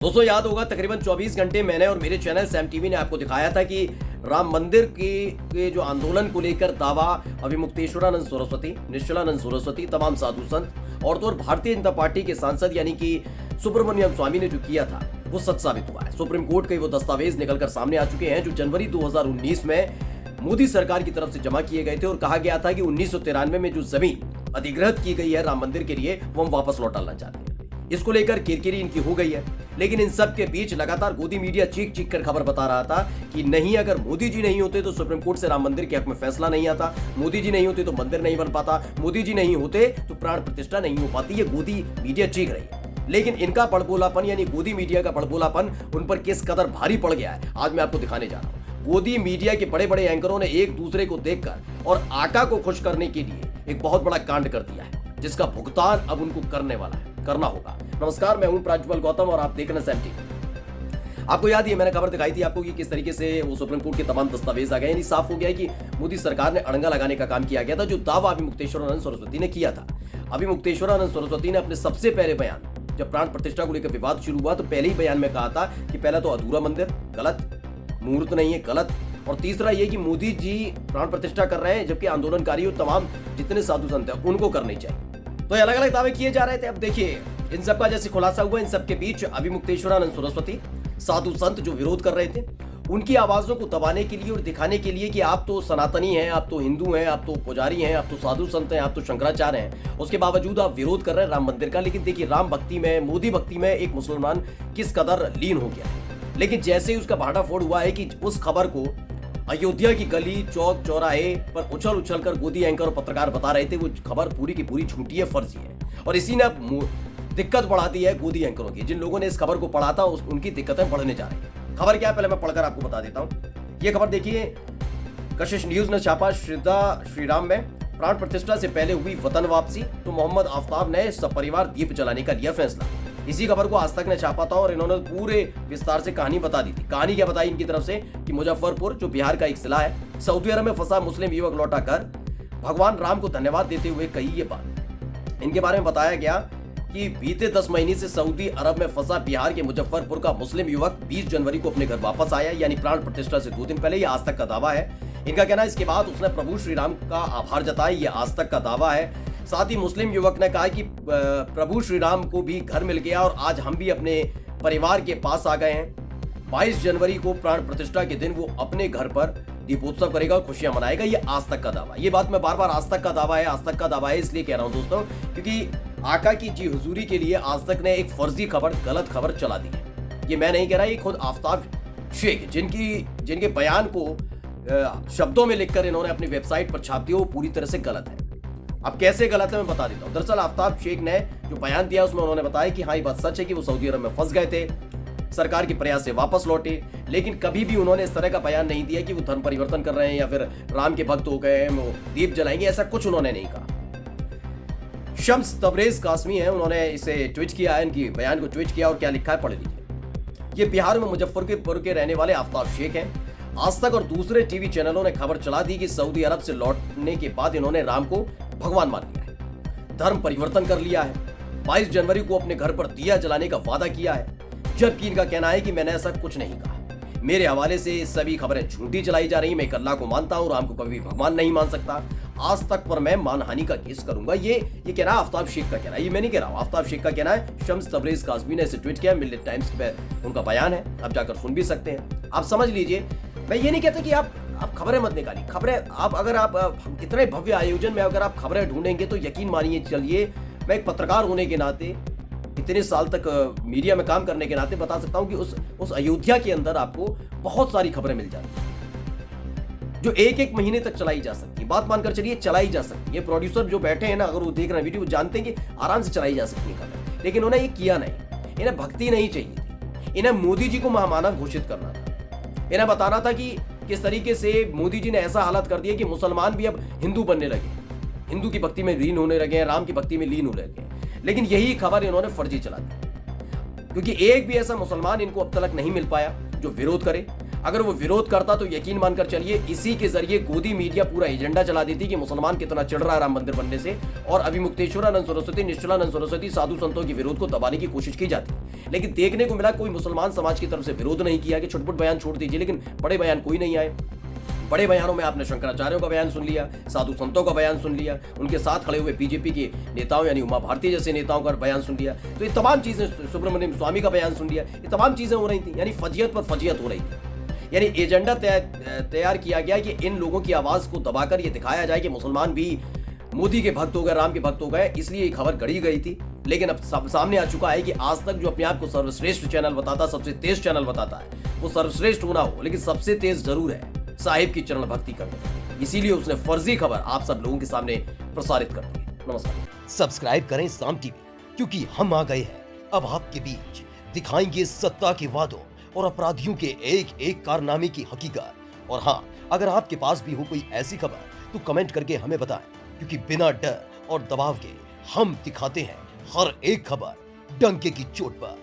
दोस्तों याद होगा तकरीबन 24 घंटे मैंने और मेरे चैनल सैम टीवी ने आपको दिखाया था कि राम मंदिर के जो आंदोलन को लेकर दावा अभिमुक्तेश्वरानंद सरस्वती, निश्चलानंद सरस्वती, तमाम साधु संत और तो और भारतीय जनता पार्टी के सांसद यानी कि सुब्रमण्यम स्वामी ने जो किया था वो सच साबित हुआ है। सुप्रीम कोर्ट के वो दस्तावेज निकलकर सामने आ चुके हैं जो जनवरी 2019 में मोदी सरकार की तरफ से जमा किए गए थे और कहा गया था कि 1993 में जो जमीन अधिग्रहित की गई है राम मंदिर के लिए वो हम वापस लौटाना चाहते हैं। इसको लेकर किरकिरी इनकी हो गई है, लेकिन इन सब के बीच लगातार गोदी मीडिया चीख चीख कर खबर बता रहा था कि नहीं, अगर मोदी जी नहीं होते तो सुप्रीम कोर्ट से राम मंदिर के हक में फैसला नहीं आता, मोदी जी नहीं होते तो मंदिर नहीं बन पाता, मोदी जी नहीं होते तो प्राण प्रतिष्ठा नहीं हो पाती। ये गोदी मीडिया चीख रही है, लेकिन इनका बड़बोलापन यानी गोदी मीडिया का बड़बोलापन उन पर किस कदर भारी पड़ गया है आज मैं आपको दिखाने जा रहा हूं। गोदी मीडिया के बड़े बड़े एंकरों ने एक दूसरे को देखकर और आका को खुश करने के लिए एक बहुत बड़ा कांड कर दिया है, जिसका भुगतान अब उनको करना होगा। नमस्कार, मैं हूं प्राज्वल गौतम और आप देख रहे हैं सैम टीवी। आपको याद है मैंने खबर दिखाई थी आपको कि किस तरीके से वो सुप्रीम कोर्ट के तमाम दस्तावेज आ गए, यानी साफ हो गया है कि मोदी सरकार ने अड़ंगा लगाने का काम किया गया था। जो दावा अभिमुक्तेश्वरानंद सरस्वती ने किया था, अभिमुक्तेश्वरानंद सरस्वती ने अपने सबसे पहले बयान, जब प्राण प्रतिष्ठा को लेकर विवाद शुरू हुआ तो पहले ही बयान में कहा था कि पहला तो अधूरा मंदिर गलत, मुहूर्त नहीं है गलत, और तीसरा ये कि मोदी जी प्राण प्रतिष्ठा कर रहे हैं जबकि आंदोलनकारी और तमाम जितने साधु संत हैं उनको करनी चाहिए। तो अलग अलग दावे किए जा रहे थे। अब देखिए इन सबका जैसे खुलासा हुआ, इन सबके बीच अभिमुक्तेश्वरानंद सरस्वती, साधु संत जो विरोध कर रहे थे, उनकी आवाजों को दबाने के लिए और दिखाने के लिए कि आप तो सनातनी हैं, आप तो हिंदू हैं, आप तो पुजारी हैं, आप तो साधु संत हैं, आप तो शंकराचार्य हैं, उसके बावजूद आप विरोध कर रहे हैं राम मंदिर का। लेकिन देखिए राम भक्ति में, मोदी भक्ति में एक मुसलमान किस कदर लीन हो गया है। लेकिन जैसे ही उसका भांडाफोड़ हुआ है कि उस खबर को अयोध्या की गली चौक चौराहे पर उछल उछल कर गोदी एंकर और पत्रकार बता रहे थे, वो खबर पूरी की पूरी झूठी है, फर्जी है, और इसी ने अब दिक्कत बढ़ा दी है गोदी एंकरों की। जिन लोगों ने इस खबर को पढ़ा था उनकी दिक्कतें बढ़ने जा रही है। खबर क्या है पहले मैं पढ़कर आपको बता देता हूं। ये खबर देखिए, कशिश न्यूज ने छापा, श्रीराम में प्राण प्रतिष्ठा से पहले हुई वतन वापसी तो मोहम्मद आफ्ताब ने सपरिवार दीप जलाने का लिया फैसला। इसी खबर को आज तक ने छापा था और इन्होंने पूरे विस्तार से कहानी बता दी थी। कहानी क्या बताई इनकी तरफ से कि मुजफ्फरपुर जो बिहार का एक जिला है, सऊदी अरब में फंसा मुस्लिम युवक लौटा कर भगवान राम को धन्यवाद देते हुए कही ये बात। इनके बारे में बताया गया कि बीते 10 महीने से सऊदी अरब में फंसा बिहार के मुजफ्फरपुर का मुस्लिम युवक 20 जनवरी को अपने घर वापस आया, यानी प्राण प्रतिष्ठा से 2 दिन पहले। यह आज तक का दावा है। इनका कहना है इसके बाद उसने प्रभु श्री राम का आभार जताया, यह आज तक का दावा है। साथ ही मुस्लिम युवक ने कहा कि प्रभु श्री राम को भी घर मिल गया और आज हम भी अपने परिवार के पास आ गए हैं। 22 जनवरी को प्राण प्रतिष्ठा के दिन वो अपने घर पर दीपोत्सव करेगा और खुशियां मनाएगा। ये आज तक का दावा। ये बात मैं बार बार आज तक का दावा है, आज तक का दावा है इसलिए कह रहा हूं दोस्तों, क्योंकि आका की जी हुजूरी के लिए आज तक ने एक फर्जी खबर, गलत खबर चला दी है। ये मैं नहीं कह रहा, ये खुद आफ्ताब शेख जिनके बयान को शब्दों में लिखकर इन्होंने अपनी वेबसाइट पर छाप दिया, वो पूरी तरह से गलत है। अब कैसे गलत है मैं बता देता हूं। दरअसल आफ्ताब शेख ने जो बयान दिया उसमें उन्होंने बताया कि हाँ ये बात सच है कि वो सऊदी अरब में फंस गए थे, सरकार के प्रयास से वापस लौटे, लेकिन कभी भी उन्होंने इस तरह का बयान नहीं दिया कि वो धर्म परिवर्तन कर रहे हैं या फिर राम के भक्त हो गए हैं, वो दीप जलाएंगे, ऐसा कुछ उन्होंने नहीं कहा। शम्स तबरेज कासमी है, उन्होंने इसे ट्वीट किया है, इनकी बयान को ट्वीट किया और क्या लिखा है पढ़ लीजिए। ये बिहार में मुजफ्फरपुर के रहने वाले आफ्ताब शेख हैं। आज तक और दूसरे टीवी चैनलों ने खबर चला दी कि सऊदी अरब से लौटने के बाद इन्होंने राम को भगवान मान लिया है, धर्म परिवर्तन कर लिया है, 22 जनवरी को अपने घर पर दिया जलाने का वादा किया है, जबकि इनका कहना है कि मैंने ऐसा कुछ नहीं कहा। मेरे हवाले से सभी खबरें झूठी चलाई जा रही। मैं एक अल्लाह को मानता हूं, राम को कभी भगवान नहीं मान सकता। आज तक पर मैं मानहानि का केस करूंगा। ये कहना है आफ्ताब शेख का कहना है, ये मैं नहीं कह रहा हूं, आफ्ताब शेख का कहना है। शम्स तबरेज कासमी ने इसे ट्वीट किया, मिलेट टाइम्स पे उनका बयान है, आप जाकर सुन भी सकते हैं, आप समझ लीजिए। मैं ये नहीं कहता कि आप खबरें मत निकालिए। खबरें अगर आप इतने भव्य आयोजन में अगर आप खबरें ढूंढेंगे तो यकीन मानिए चलिए, मैं एक पत्रकार होने के नाते, इतने साल तक मीडिया में काम करने के नाते बता सकता हूं कि उस अयोध्या के अंदर आपको बहुत सारी खबरें मिल जाती हैं जो एक महीने तक चलाई जा सकती है। बात मानकर चलिए चलाई जा सकती है। प्रोड्यूसर जो बैठे हैं ना, अगर वो देख रहे हैं वीडियो, वो जानते हैं कि आराम से चलाई जा सकती है खबर, लेकिन उन्हें ये किया नहीं। इन्हें भक्ति नहीं चाहिए थी, इन्हें मोदी जी को महामानव घोषित करना था। इन्हें बताना था कि किस तरीके से मोदी जी ने ऐसा हालत कर दिया कि मुसलमान भी अब हिंदू बनने लगे, हिंदू की भक्ति में लीन होने लगे हैं, राम की भक्ति में लीन होने लगे हैं। लेकिन यही खबर इन्होंने फर्जी चला दी, क्योंकि एक भी ऐसा मुसलमान इनको अब तक नहीं मिल पाया जो विरोध करे। अगर वो विरोध करता तो यकीन मानकर चलिए इसी के जरिए गोदी मीडिया पूरा एजेंडा चला देती कि मुसलमान कितना चिढ़ रहा है राम मंदिर बनने से, और अभिमुक्तेश्वरानंद सरस्वती, निश्चलानंद सरस्वती, साधु संतों के विरोध को दबाने की कोशिश की जाती। लेकिन देखने को मिला कोई मुसलमान समाज की तरफ से विरोध नहीं किया कि छुटपुट बयान छोड़ दीजिए, लेकिन बड़े बयान कोई नहीं आए। बड़े बयानों में आपने शंकराचार्यों का बयान सुन लिया, साधु संतों का बयान सुन लिया, उनके साथ खड़े हुए बीजेपी के नेताओं यानी उमा भारती जैसे नेताओं का बयान सुन लिया, तो ये तमाम चीजें, सुब्रमण्यम स्वामी का बयान सुन लिया, ये तमाम चीजें हो रही थी, यानी फजियत पर फजियत हो रही थी। यानी एजेंडा तैयार किया गया कि इन लोगों की आवाज को दबाकर ये दिखाया जाए कि मुसलमान भी मोदी के भक्त हो गए, राम के भक्त हो गए, इसलिए ये खबर गढ़ी गई थी। लेकिन अब सामने आ चुका है कि आज तक जो अपने आप को सर्वश्रेष्ठ चैनल बताता, सबसे तेज चैनल बताता है, वो सर्वश्रेष्ठ होना हो लेकिन सबसे तेज जरूर है साहिब की चरण भक्ति करने, इसीलिए उसने फर्जी खबर आप सब लोगों के सामने प्रसारित कर दी। नमस्कार। सब्सक्राइब करें साम टीवी, क्योंकि हम आ गए हैं अब आपके बीच, दिखाएंगे सत्ता के वादों और अपराधियों के एक एक कारनामे की हकीकत। और हाँ, अगर आपके पास भी हो कोई ऐसी खबर तो कमेंट करके हमें बताएं, क्योंकि बिना डर और दबाव के हम दिखाते हैं हर एक खबर डंके की चोट पर।